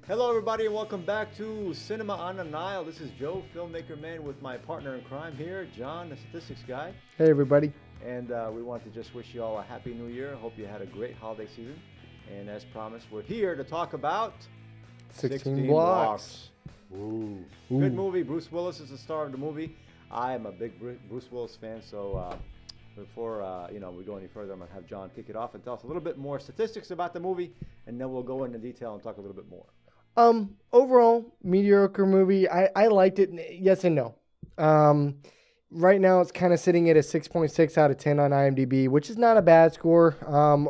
Hello, everybody, and welcome back to Cinema on the Nile. This is Joe, filmmaker man, with my partner in crime here, John, the statistics guy. Hey, everybody. And we want to just wish you all a happy new year. Hope you had a great holiday season. And as promised, we're here to talk about 16 Blocks. Ooh. Ooh. Good movie. Bruce Willis is the star of the movie. I am a big Bruce Willis fan, so before we go any further, I'm going to have John kick it off and tell us a little bit more statistics about the movie, and then we'll go into detail and talk a little bit more. Overall, mediocre movie. I liked it. Yes and no. Right now it's kind of sitting at a 6.6 out of 10 on IMDb, which is not a bad score.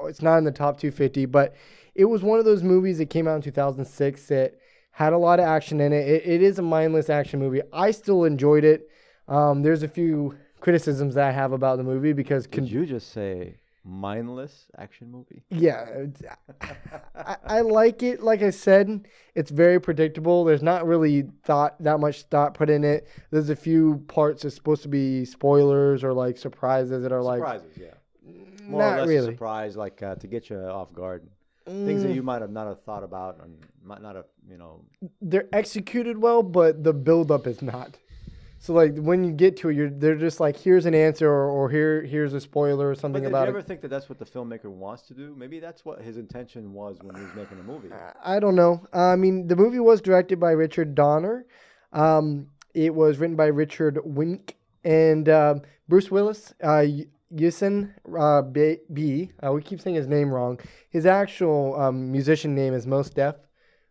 It's not in the top 250, but it was one of those movies that came out in 2006 that had a lot of action in it. It is a mindless action movie. I still enjoyed it. There's a few criticisms that I have about the movie because... Did you just say mindless action movie? Yeah. I like it. Like I said, it's very predictable. There's not really that much thought put in it. There's a few parts that's supposed to be spoilers or like surprises that are surprises, like... yeah. More not or less really. a surprise, like to get you off guard. Things that you might have not have thought about and might not have, They're executed well, but the buildup is not. So like when you get to it, they're just like, here's an answer or here's a spoiler or something about it. Did you ever think that that's what the filmmaker wants to do? Maybe that's what his intention was when he was making the movie. I don't know. I mean, the movie was directed by Richard Donner. It was written by Richard Wink and Bruce Willis. Yusin B. We keep saying his name wrong. His actual musician name is Mos Def.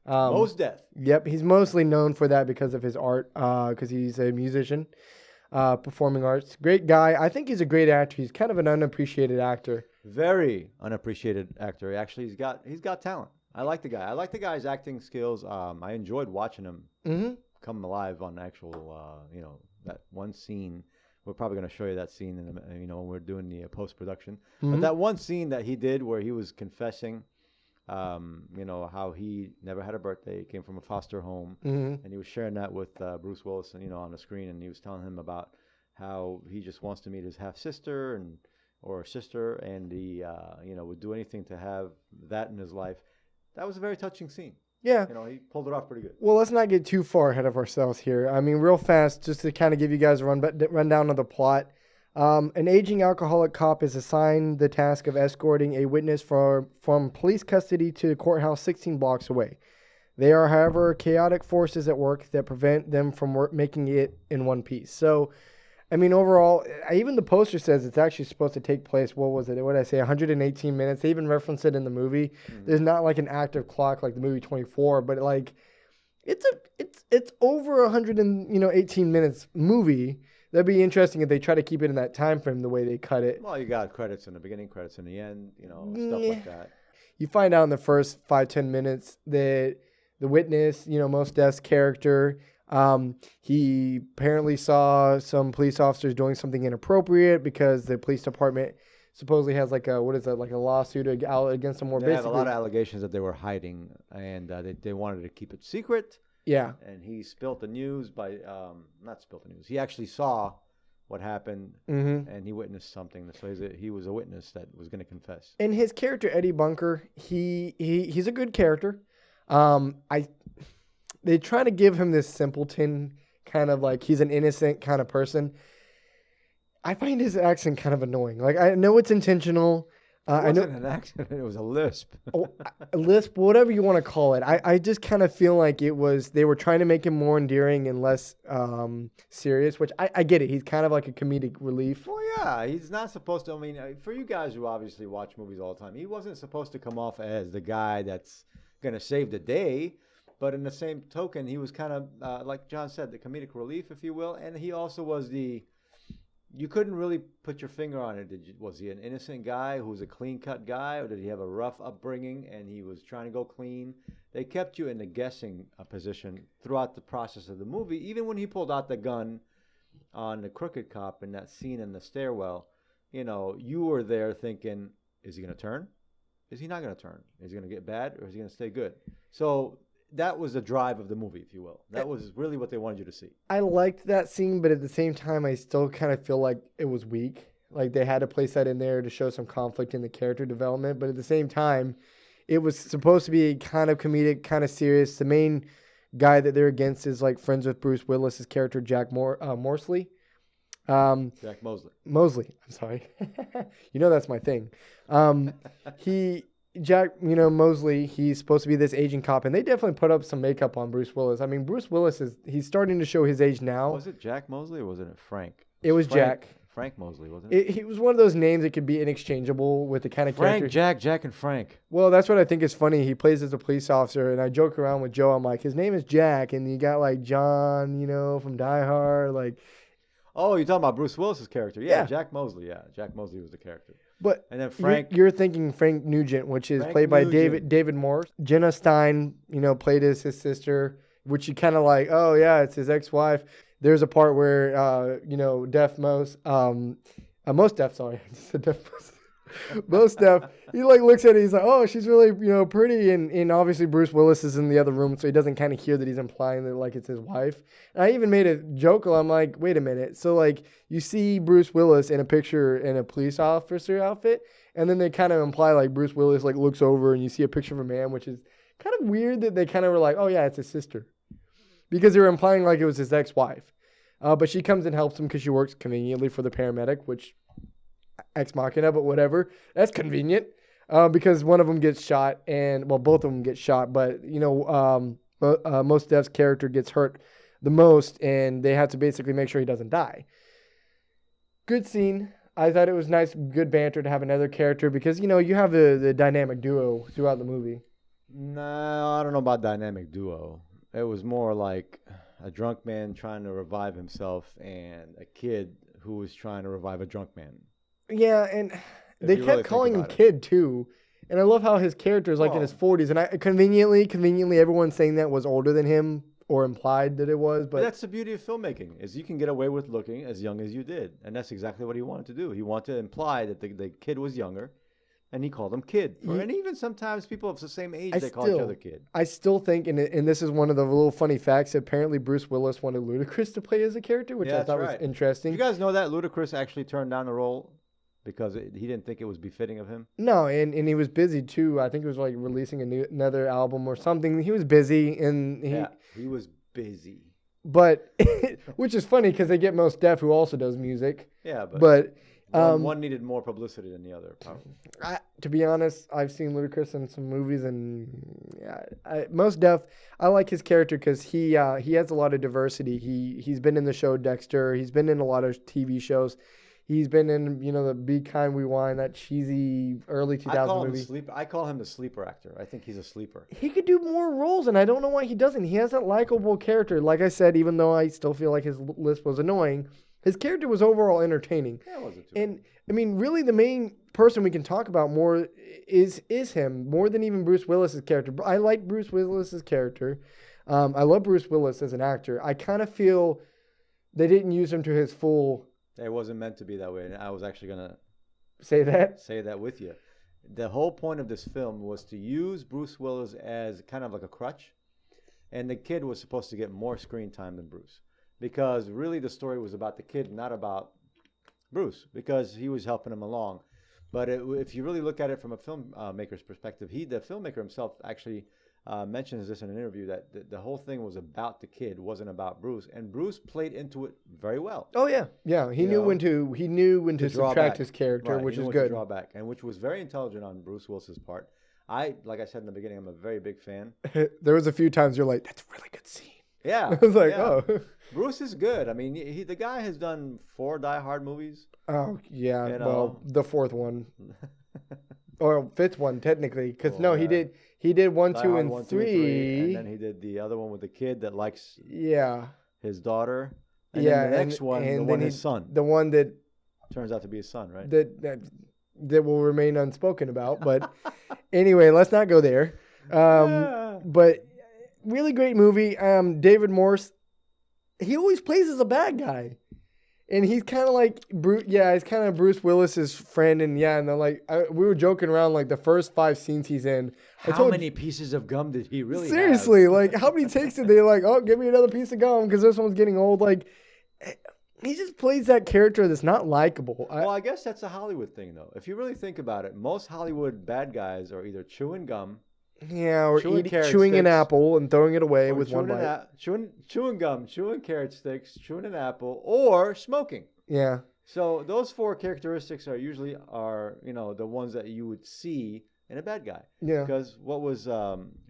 Mos Def. Yep, he's mostly known for that because of his art, because he's a musician, performing arts. Great guy. I think he's a great actor. He's kind of an unappreciated actor. Very unappreciated actor. Actually, he's got talent. I like the guy. I like the guy's acting skills. I enjoyed watching him come alive on actual, that one scene. We're probably going to show you that scene in when we're doing the post-production. But that one scene that he did where he was confessing, how he never had a birthday, he came from a foster home, and he was sharing that with Bruce Willis, on the screen, and he was telling him about how he just wants to meet his half-sister or sister, and he, would do anything to have that in his life. That was a very touching scene. Yeah. He pulled it off pretty good. Well, let's not get too far ahead of ourselves here. I mean, real fast, just to kind of give you guys a rundown of the plot. An aging alcoholic cop is assigned the task of escorting a witness from police custody to the courthouse 16 blocks away. They are, however, chaotic forces at work that prevent them from making it in one piece. So, I mean, overall, even the poster says it's actually supposed to take place, what did I say, 118 minutes. They even reference it in the movie. There's not like an active clock like the movie 24, but like it's over 118 minutes movie. That'd be interesting if they try to keep it in that time frame the way they cut it. Well, you got credits in the beginning, credits in the end, stuff like that. You find out in the first 5-10 minutes that the witness, Mos Def's character, he apparently saw some police officers doing something inappropriate because the police department supposedly has like a lawsuit against them. They have a lot of allegations that they were hiding, and they wanted to keep it secret. Yeah. And he spilt the news by, not spilt the news. He actually saw what happened, and he witnessed something. So he was a witness that was going to confess. And his character, Eddie Bunker, he's a good character. They try to give him this simpleton kind of like he's an innocent kind of person. I find his accent kind of annoying. Like, I know it's intentional. It wasn't an accent. It was a lisp. A lisp, whatever you want to call it. I just kind of feel like they were trying to make him more endearing and less serious, which I get it. He's kind of like a comedic relief. Well, yeah, he's not supposed to. I mean, for you guys who obviously watch movies all the time, he wasn't supposed to come off as the guy that's going to save the day. But in the same token, he was kind of, like John said, the comedic relief, if you will. And he also was you couldn't really put your finger on it. Was he an innocent guy who was a clean-cut guy, or did he have a rough upbringing and he was trying to go clean? They kept you in the guessing position throughout the process of the movie. Even when he pulled out the gun on the crooked cop in that scene in the stairwell, you were there thinking, is he going to turn? Is he not going to turn? Is he going to get bad, or is he going to stay good? So that was the drive of the movie, if you will. That was really what they wanted you to see. I liked that scene, but at the same time, I still kind of feel like it was weak. Like they had to place that in there to show some conflict in the character development. But at the same time, It was supposed to be kind of comedic, kind of serious. The main guy that they're against is like friends with Bruce Willis's character, Morsley. Jack Mosley. Mosley. I'm sorry. You know that's my thing. Mosley, he's supposed to be this aging cop, and they definitely put up some makeup on Bruce Willis. I mean, Bruce Willis he's starting to show his age now. Was it Jack Mosley or was it Frank? It was Jack. Frank Mosley, wasn't it? He was one of those names that could be interchangeable with the kind of character. Jack, and Frank. Well, that's what I think is funny. He plays as a police officer, and I joke around with Joe. I'm like, his name is Jack, and you got like John, from Die Hard, like. Oh, you're talking about Bruce Willis's character? Yeah. Jack Mosley. Yeah, Jack Mosley was the character. But and then Frank, you're thinking Frank Nugent, which is played by David Morse. Jenna Stein, played as his sister, which you kind of like. Oh yeah, it's his ex-wife. There's a part where Mos Def, sorry, Mos Def, he like looks at it, he's like, oh, she's really pretty, and obviously Bruce Willis is in the other room, so he doesn't kind of hear that he's implying that like it's his wife. And I even made a joke. I'm like, wait a minute, so like you see Bruce Willis in a picture in a police officer outfit, and then they kind of imply like Bruce Willis like looks over and you see a picture of a man, which is kind of weird that they kind of were like, oh yeah, it's his sister, because they were implying like it was his ex-wife. But she comes and helps him because she works conveniently for the paramedic, which ex machina, but whatever. That's convenient because one of them gets shot, both of them get shot. But Mos Def's character gets hurt the most, and they have to basically make sure he doesn't die. Good scene. I thought it was nice, good banter to have another character because you have the dynamic duo throughout the movie. No, I don't know about dynamic duo. It was more like a drunk man trying to revive himself and a kid who was trying to revive a drunk man. Yeah, and they kept calling him kid too. And I love how his character is like in his 40s. And conveniently, everyone saying that was older than him or implied that it was. But that's the beauty of filmmaking, is you can get away with looking as young as you did. And that's exactly what he wanted to do. He wanted to imply that the kid was younger. And he called him kid. And even sometimes people of the same age, they call each other kid. I still think, and this is one of the little funny facts, apparently Bruce Willis wanted Ludacris to play as a character, which I thought was interesting. You guys know that Ludacris actually turned down the role because he didn't think it was befitting of him? No, and he was busy too. I think he was like releasing another album or something. He was busy. He was busy. But, which is funny because they get Mos Def, who also does music. Yeah, but one needed more publicity than the other. To be honest, I've seen Ludacris in some movies, and Mos Def, I like his character because he has a lot of diversity. He's been in the show Dexter. He's been in a lot of TV shows. He's been in the Be Kind We Whine, that cheesy early 2000 movie. I call him the sleeper actor. I think he's a sleeper. He could do more roles, and I don't know why he doesn't. He has that likable character. Like I said, even though I still feel like his list was annoying, his character was overall entertaining. Yeah, it wasn't too And, I mean, really the main person we can talk about more is him, more than even Bruce Willis's character. I like Bruce Willis's character. I love Bruce Willis as an actor. I kind of feel they didn't use him to his full... It wasn't meant to be that way, and I was actually going to... Say that with you. The whole point of this film was to use Bruce Willis as kind of like a crutch, and the kid was supposed to get more screen time than Bruce. Because really the story was about the kid, not about Bruce, because he was helping him along. But if you really look at it from a filmmaker's perspective, the filmmaker himself actually mentions this in an interview, that the whole thing was about the kid, wasn't about Bruce. And Bruce played into it very well. Oh yeah. He knew when to subtract his character, which is good. Draw back, and which was very intelligent on Bruce Willis's part. Like I said in the beginning, I'm a very big fan. There was a few times you're like, that's a really good scene. Yeah. I was like, oh. Bruce is good. I mean, the guy has done 4 Die Hard movies. Oh, yeah. Well, the 4th one. Or 5th one, technically. Because, he did 1, 2, and 3. And then he did the other one with the kid that likes his daughter. And then the next one, the one his son. The one that... Turns out to be his son, right? That will remain unspoken about. But anyway, let's not go there. But really great movie. David Morse, he always plays as a bad guy. And he's kind of like he's kind of Bruce Willis's friend, and then we were joking around like the first 5 scenes he's in. How many pieces of gum did he really seriously have? Like how many takes did they give me another piece of gum because this one's getting old? Like he just plays that character that's not likable. Well, I guess that's a Hollywood thing, though. If you really think about it, most Hollywood bad guys are either chewing gum, or chewing an apple and throwing it away with one bite. Chewing gum, chewing carrot sticks, chewing an apple, or smoking. Yeah. So those 4 characteristics are usually the ones that you would see in a bad guy. Yeah. Because what was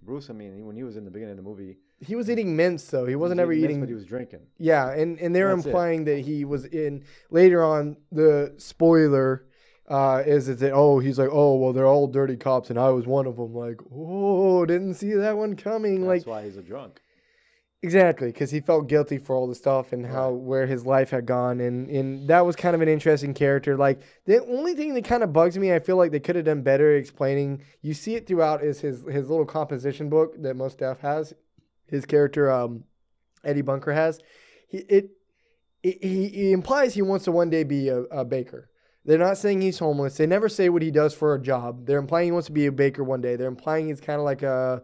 Bruce? I mean, when he was in the beginning of the movie, he was eating mints, though. He wasn't ever eating. Mints, but he was drinking. Yeah, and they're implying that he was in later on. The spoiler is that he's like, oh well, they're all dirty cops, and I was one of them. Like, oh, didn't see that one coming. That's why he's a drunk. Exactly, because he felt guilty for all the stuff and where his life had gone, and that was kind of an interesting character. Like the only thing that kind of bugs me, I feel like they could have done better explaining. You see it throughout is his little composition book that Mos Def has. His character Eddie Bunker has. He implies he wants to one day be a baker. They're not saying he's homeless. They never say what he does for a job. They're implying he wants to be a baker one day. They're implying he's kind of like a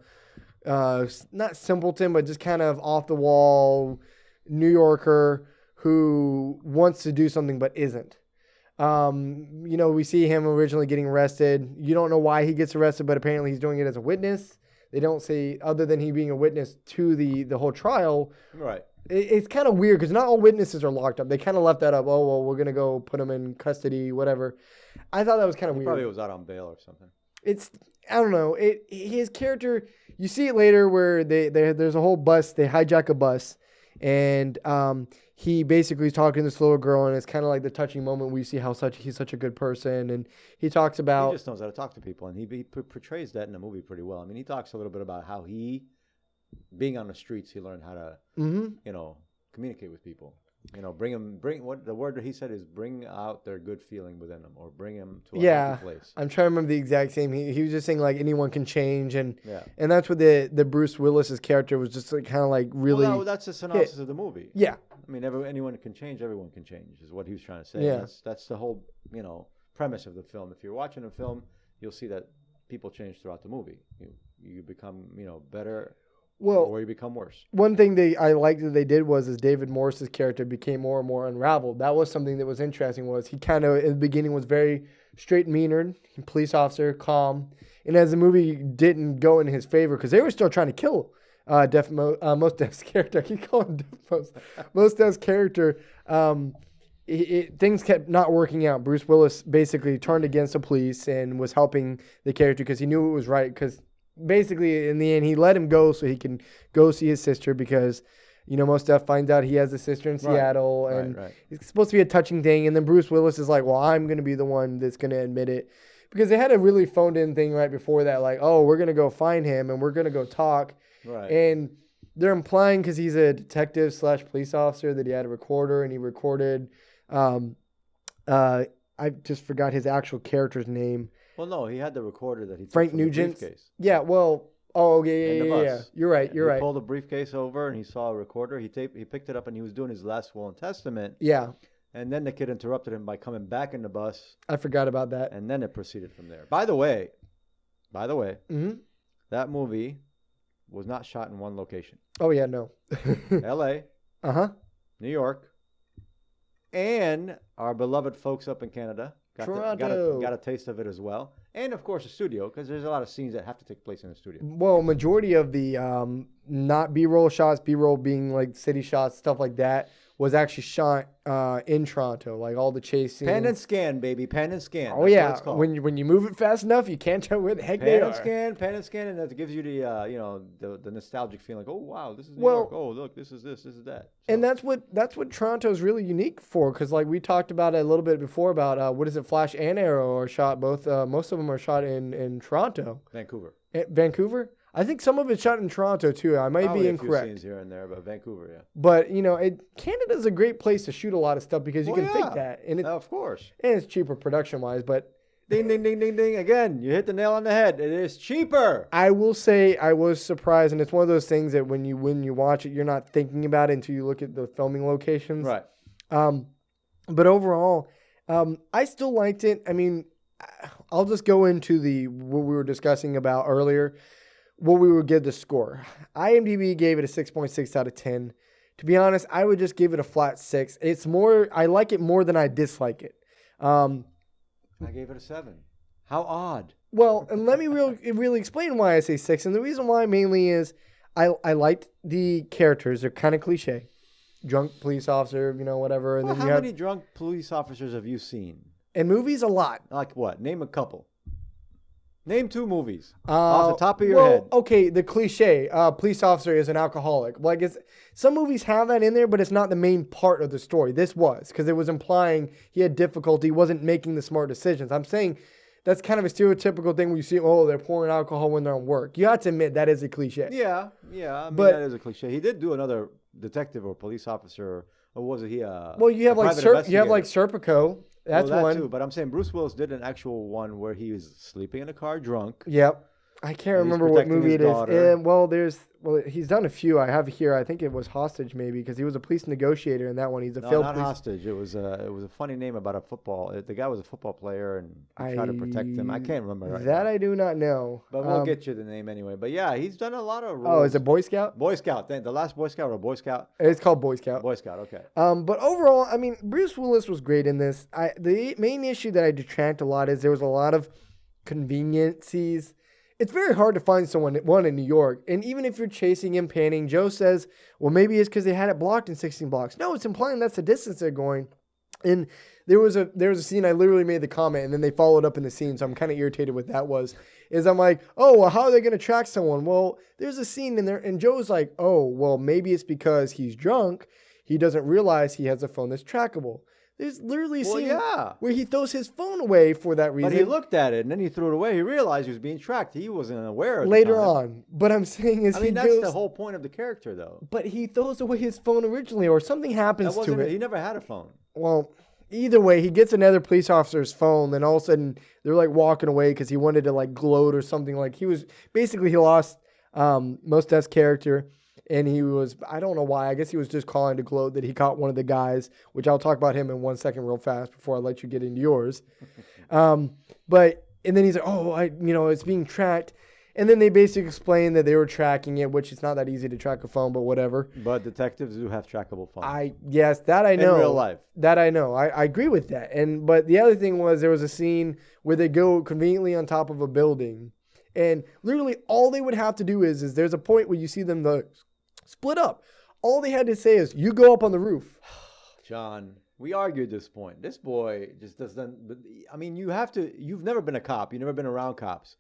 not simpleton, but just kind of off the wall New Yorker who wants to do something but isn't. We see him originally getting arrested. You don't know why he gets arrested, but apparently he's doing it as a witness. They don't say, other than he being a witness to the whole trial. Right. It's kind of weird because not all witnesses are locked up. They kind of left that up. Oh, well, we're going to go put him in custody, whatever. I thought that was kind of weird. Probably was out on bail or something. I don't know. His character, you see it later where there's a whole bus. They hijack a bus. And he basically is talking to this little girl, and it's kind of like the touching moment where you see how he's such a good person. And he talks about... He just knows how to talk to people, and he portrays that in the movie pretty well. I mean, he talks a little bit about how being on the streets, he learned how to, communicate with people. Bring what the word that he said is bring out their good feeling within them, or bring them to a happy place. I'm trying to remember the exact same. He was just saying like anyone can change, and that's what the Bruce Willis's character was just like, kind of like really. Well, that's the synopsis of the movie. Yeah, I mean, anyone can change, everyone can change, is what he was trying to say. Yeah, that's the whole premise of the film. If you're watching a film, you'll see that people change throughout the movie. You become better. Well, or you become worse. One thing I liked that they did was David Morse's character became more and more unraveled. That was something that was interesting. Was he kind of in the beginning was very straight and meanered, police officer, calm, and as the movie didn't go in his favor because they were still trying to kill Mos Def's character. I keep calling him Mos Def's character. Things kept not working out. Bruce Willis basically turned against the police and was helping the character because he knew it was right because. Basically, in the end, he let him go so he can go see his sister because, Mos Def finds out he has a sister in Seattle, and it's supposed to be a touching thing. And then Bruce Willis is like, well, I'm going to be the one that's going to admit it. Because they had a really phoned-in thing right before that, like, oh, we're going to go find him, and we're going to go talk. Right. And they're implying, because he's a detective / police officer, that he had a recorder, and he recorded, I just forgot his actual character's name. Well, no, he had the recorder that he took Frank from the Nugent's briefcase. Yeah, well, yeah. You're right. He pulled the briefcase over and he saw a recorder. He picked it up and he was doing his last will and testament. Yeah. And then the kid interrupted him by coming back in the bus. I forgot about that. And then it proceeded from there. By the way, mm-hmm. that movie was not shot in one location. Oh yeah, no. L.A. New York, and our beloved folks up in Canada. Toronto. Got a taste of it as well. And, of course, a studio, because there's a lot of scenes that have to take place in a studio. Well, majority of the not B-roll shots, B-roll being like city shots, stuff like that, was actually shot in Toronto, like all the chase scenes. Pan and scan, baby. Pan and scan. Oh, yeah. When you move it fast enough, you can't tell where the heck they are. Pan and scan, and that gives you the nostalgic feeling. Like, oh, wow, this is New York. Oh, look, this is this is that. So. And that's what Toronto's really unique for, because like we talked about it a little bit before about Flash and Arrow are shot both. Most of them are shot in Toronto. Vancouver. I think some of it's shot in Toronto too. I might be incorrect. A few scenes here and there, but Vancouver, yeah. But Canada's a great place to shoot a lot of stuff because you can fake that, and of course, and it's cheaper production wise. But ding, ding, ding, ding, ding! Again, you hit the nail on the head. It is cheaper. I will say I was surprised, and it's one of those things that when you watch it, you're not thinking about it until you look at the filming locations. Right. But overall, I still liked it. I mean, I'll just go into what we were discussing about earlier. What we would give the score. IMDb gave it a 6.6 out of 10. To be honest, I would just give it a flat 6. It's more, I like it more than I dislike it. I gave it a 7. How odd. Well, and let me really explain why I say 6. And the reason why mainly is I liked the characters. They're kind of cliche. Drunk police officer, whatever. And Well, then how you have many drunk police officers have you seen? in movies a lot. Like what? Name a couple. Name 2 movies off the top of your head. Okay, the cliche police officer is an alcoholic. Like some movies have that in there, but it's not the main part of the story. This was because it was implying he had difficulty, wasn't making the smart decisions. I'm saying that's kind of a stereotypical thing where you see, they're pouring alcohol when they're on work. You have to admit that is a cliche. Yeah. I mean, that is a cliche. He did do another detective or police officer. Or was it he? Well, you have Serpico. That's that one too. But I'm saying Bruce Willis did an actual one where he was sleeping in a car drunk. Yep. I can't remember what movie it is. He's done a few. I have here. I think it was Hostage, maybe, because he was a police negotiator in that one. He's a failed not police. Hostage. It was a funny name about a football. The guy was a football player and he tried to protect him. I can't remember right now. I do not know. But we'll get you the name anyway. But yeah, he's done a lot of roles. Oh, is it Boy Scout? Boy Scout. The last Boy Scout or Boy Scout? It's called Boy Scout. Boy Scout. Okay. But overall, I mean, Bruce Willis was great in this. The main issue that I detract a lot is there was a lot of conveniences. It's very hard to find someone in New York. And even if you're chasing him, panning, Joe says, well, maybe it's because they had it blocked in 16 blocks. No, it's implying that's the distance they're going. And there was a scene, I literally made the comment, and then they followed up in the scene, so I'm kind of irritated with that I'm like, oh, well, how are they going to track someone? Well, there's a scene in there, and Joe's like, oh, well, maybe it's because he's drunk. He doesn't realize he has a phone that's trackable. There's literally a scene where he throws his phone away for that reason. But he looked at it, and then he threw it away. He realized he was being tracked. He wasn't aware of it. Later on. But I'm saying is that's the whole point of the character, though. But he throws away his phone originally, or something happens to it. He never had a phone. Well, either way, he gets another police officer's phone, then all of a sudden they're like walking away because he wanted to like gloat or something. Like he lost Mos Def's character. And he was, I don't know why, I guess he was just calling to gloat that he caught one of the guys, which I'll talk about him in 1 second real fast before I let you get into yours. And then he's like, it's being tracked. And then they basically explain that they were tracking it, which it's not that easy to track a phone, but whatever. But detectives do have trackable phones. Yes, that I know. In real life. That I know. I agree with that. But the other thing was there was a scene where they go conveniently on top of a building. And literally all they would have to do is there's a point where you see them split up. All they had to say is, you go up on the roof. John, we argued this point. This boy just doesn't, I mean, you've never been a cop. You've never been around cops.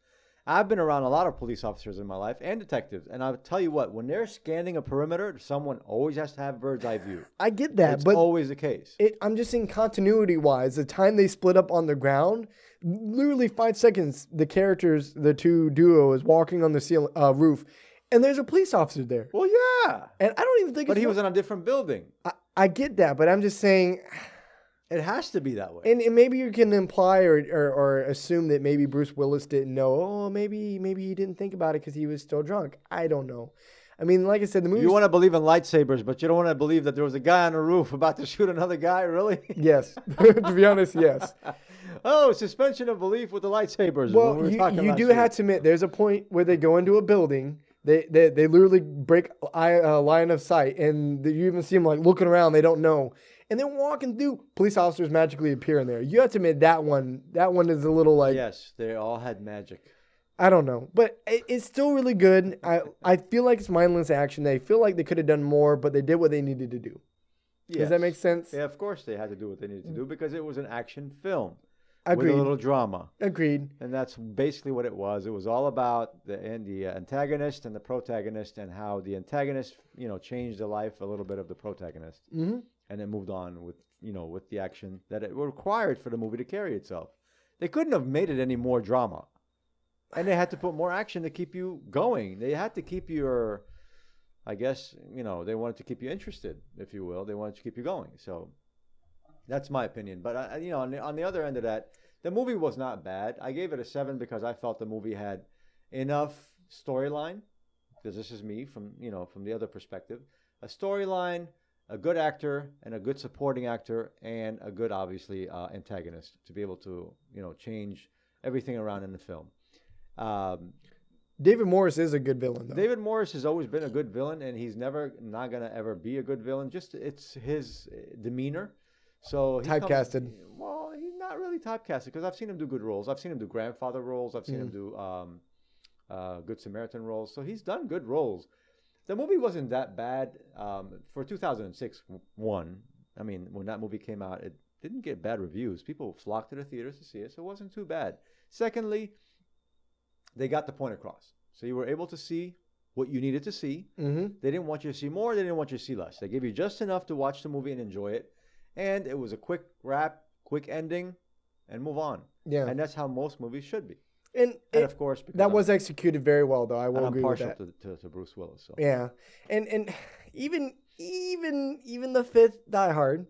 I've been around a lot of police officers in my life and detectives. And I'll tell you what, when they're scanning a perimeter, someone always has to have bird's eye view. I get that. It's always the case. I'm just saying continuity-wise, the time they split up on the ground, literally 5 seconds, the two duo is walking on the roof. And there's a police officer there. Well, yeah. And I don't even think But he was in a different building. I get that, but I'm just saying it has to be that way. And maybe you can imply or assume that maybe Bruce Willis didn't know. Oh, maybe he didn't think about it because he was still drunk. I don't know. I mean, like I said, the movie. You want to believe in lightsabers, but you don't want to believe that there was a guy on the roof about to shoot another guy, really? Yes. To be honest, yes. Oh, suspension of belief with the lightsabers. Well, you do have to admit, there's a point where they go into a building. They literally break a line of sight, and you even see them like looking around. They don't know, and then walking through. Police officers magically appear in there. You have to admit that one is a little like. Yes, they all had magic. I don't know, but it's still really good. I feel like it's mindless action. They feel like they could have done more, but they did what they needed to do. Yes. Does that make sense? Yeah, of course they had to do what they needed to do because it was an action film. Agreed. With a little drama. Agreed. And that's basically what it was. It was all about the antagonist and the protagonist and how the antagonist, changed the life a little bit of the protagonist. Mm-hmm. And then moved on with the action that it required for the movie to carry itself. They couldn't have made it any more drama. And they had to put more action to keep you going. They had to keep your, I guess, they wanted to keep you interested, if you will. They wanted to keep you going. So that's my opinion. But, on the other end of that, the movie was not bad. I gave it a 7 because I felt the movie had enough storyline, because this is me from the other perspective. A storyline, a good actor, and a good supporting actor, and a good, obviously, antagonist to be able to, change everything around in the film. David Morris is a good villain, though. David Morris has always been a good villain, and he's never not gonna ever be a good villain. Just it's his demeanor. So Typecasted. Well, he's not really typecasted because I've seen him do good roles. I've seen him do grandfather roles. I've seen him do Good Samaritan roles. So he's done good roles. The movie wasn't that bad for 2006. I mean, when that movie came out, it didn't get bad reviews. People flocked to the theaters to see it, so it wasn't too bad. Secondly, they got the point across. So you were able to see what you needed to see. Mm-hmm. They didn't want you to see more. They didn't want you to see less. They gave you just enough to watch the movie and enjoy it. And it was a quick wrap, quick ending, and move on. Yeah. And that's how most movies should be. And of course, that was executed very well, though. I will agree with that. I'm partial to Bruce Willis. So. Yeah, and even the fifth Die Hard,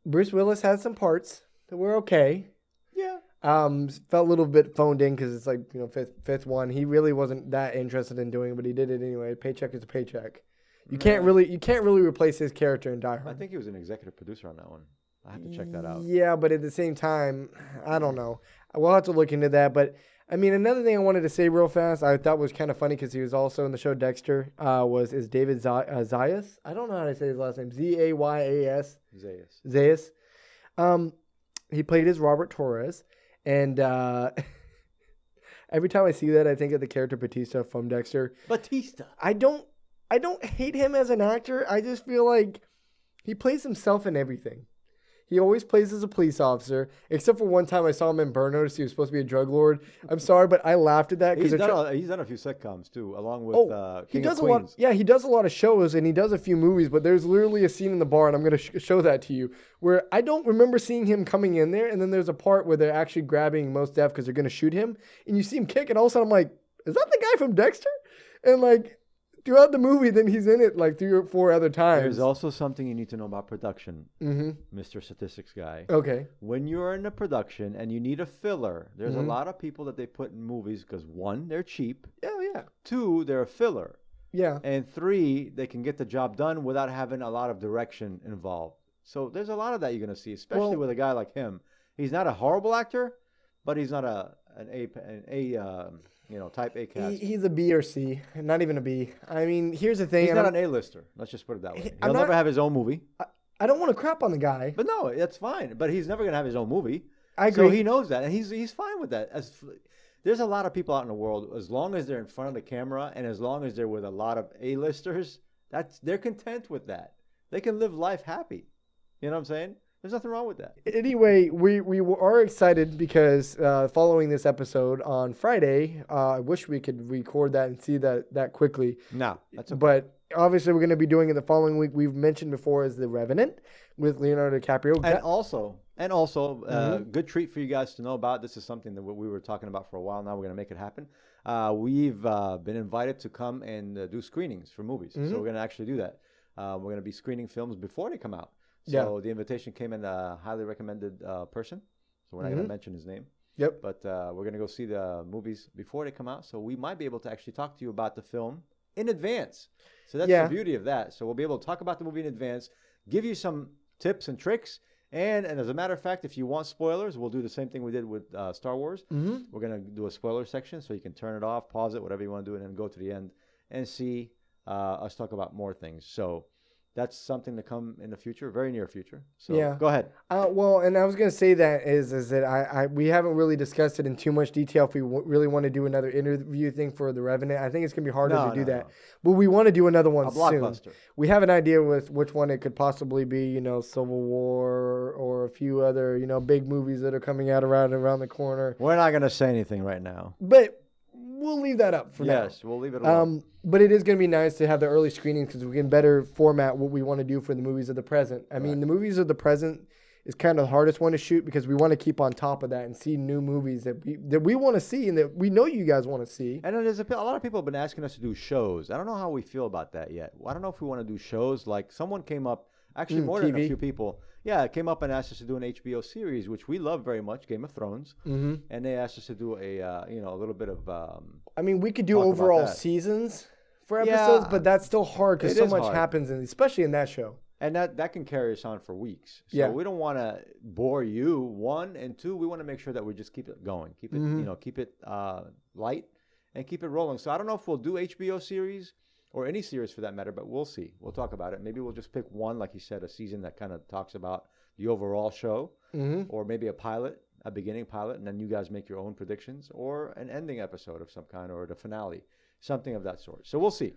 Bruce Willis had some parts that were okay. Yeah. Felt a little bit phoned in because it's like, you know, fifth one. He really wasn't that interested in doing it, but he did it anyway. Paycheck is a paycheck. You can't really replace his character in Die Hard. I think he was an executive producer on that one. I have to check that out. Yeah, but at the same time, I don't know. We'll have to look into that. But I mean, another thing I wanted to say real fast, I thought was kind of funny because he was also in the show Dexter. Is David Zayas? I don't know how to say his last name. Zayas. Zayas. He played as Robert Torres, and every time I see that, I think of the character Batista from Dexter. Batista. I don't hate him as an actor. I just feel like he plays himself in everything. He always plays as a police officer, except for one time I saw him in Burnout. He was supposed to be a drug lord. I'm sorry, but I laughed at that. He's done a few sitcoms, too, along with he King does of Queens. he does a lot of shows, and he does a few movies, but there's literally a scene in the bar, and I'm going to show that to you, where I don't remember seeing him coming in there, and then there's a part where they're actually grabbing Mos Def because they're going to shoot him, and you see him kick, and all of a sudden I'm like, is that the guy from Dexter? And like, throughout the movie, then he's in it like 3 or 4 other times. There's also something you need to know about production, Mr. Statistics guy. Okay. When you're in a production and you need a filler, there's a lot of people that they put in movies because 1, they're cheap. Oh, yeah. 2, they're a filler. Yeah. And 3, they can get the job done without having a lot of direction involved. So there's a lot of that you're going to see, especially with a guy like him. He's not a horrible actor, but he's not type A cast. He's a B or C, not even a B. I mean, here's the thing. He's not an A-lister. Let's just put it that way. He'll never have his own movie. I don't want to crap on the guy. But no, that's fine. But he's never going to have his own movie. I agree. So he knows that, and he's fine with that. There's a lot of people out in the world, as long as they're in front of the camera and as long as they're with a lot of A-listers, they're content with that. They can live life happy. You know what I'm saying? There's nothing wrong with that. Anyway, we are excited because following this episode on Friday, I wish we could record that and see that quickly. No, that's okay. But obviously, we're going to be doing it the following week. We've mentioned before is The Revenant with Leonardo DiCaprio. And also, good treat for you guys to know about. This is something that we were talking about for a while now. We're going to make it happen. We've been invited to come and do screenings for movies. So we're going to actually do that. We're going to be screening films before they come out. So the invitation came in a highly recommended person. So we're not going to mention his name. Yep. But we're going to go see the movies before they come out. So we might be able to actually talk to you about the film in advance. So that's the beauty of that. So we'll be able to talk about the movie in advance, give you some tips and tricks. And as a matter of fact, if you want spoilers, we'll do the same thing we did with Star Wars. We're going to do a spoiler section so you can turn it off, pause it, whatever you want to do, and then go to the end and see us talk about more things. So that's something to come in the future, very near future. So go ahead. Well, and I was going to say that is that we haven't really discussed it in too much detail if we really want to do another interview thing for The Revenant. I think it's going to be harder to do that. But we want to do another one soon. Blockbuster. We have an idea with which one it could possibly be, Civil War or a few other, big movies that are coming out around the corner. We're not going to say anything right now. But we'll leave that up for now. Yes, we'll leave it alone. But it is going to be nice to have the early screenings because we can better format what we want to do for the movies of the present. I mean, the movies of the present is kind of the hardest one to shoot because we want to keep on top of that and see new movies that we want to see and that we know you guys want to see. And there's a lot of people have been asking us to do shows. I don't know how we feel about that yet. I don't know if we want to do shows. Like someone came up, actually more than a few people. Yeah, came up and asked us to do an HBO series, which we love very much, Game of Thrones. And they asked us to do a little bit of. I mean, we could do overall seasons for episodes, but that's still hard because so much happens, especially in that show. And that can carry us on for weeks. So we don't want to bore you, 1, and 2, we want to make sure that we just keep it going, keep it keep it light, and keep it rolling. So I don't know if we'll do HBO series or any series for that matter, but we'll see. We'll talk about it. Maybe we'll just pick one, like you said, a season that kind of talks about the overall show, or maybe a pilot, a beginning pilot, and then you guys make your own predictions, or an ending episode of some kind, or the finale, something of that sort. So we'll see.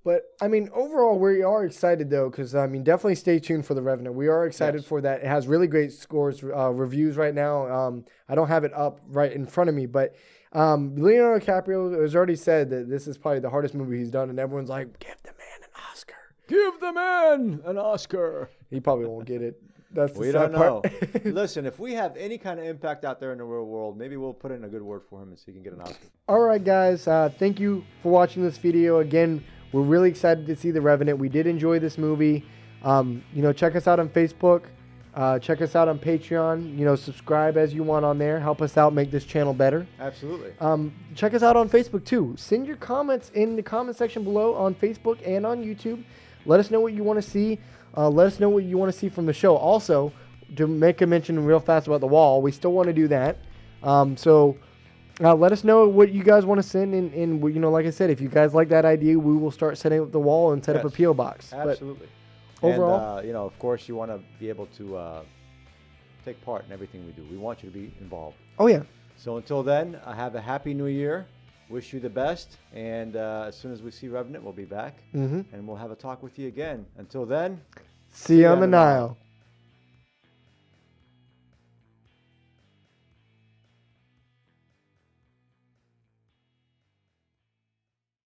But, I mean, overall, we are excited, though, because, I mean, definitely stay tuned for The Revenant. We are excited for that. It has really great scores, reviews right now. I don't have it up right in front of me, but Leonardo DiCaprio has already said that this is probably the hardest movie he's done, and everyone's like, give the man an Oscar. Give the man an Oscar. He probably won't get it. That's the We sad don't know. part. Listen, if we have any kind of impact out there in the real world, maybe we'll put in a good word for him and so he can get an Oscar. All right, guys. Thank you for watching this video. Again, we're really excited to see The Revenant. We did enjoy this movie. Check us out on Facebook. Check us out on Patreon. Subscribe as you want on there. Help us out, make this channel better. Absolutely. Check us out on Facebook, too. Send your comments in the comment section below on Facebook and on YouTube. Let us know what you want to see. Let us know what you want to see from the show. Also, to make a mention real fast about The Wall, we still want to do that. Let us know what you guys want to send. And like I said, if you guys like that idea, we will start setting up The Wall and set up a P.O. box. Absolutely. But overall, and, of course, you want to be able to take part in everything we do. We want you to be involved. Oh, yeah. So until then, have a happy new year. Wish you the best. And as soon as we see Revenant, we'll be back. And we'll have a talk with you again. Until then, see you on the Nile.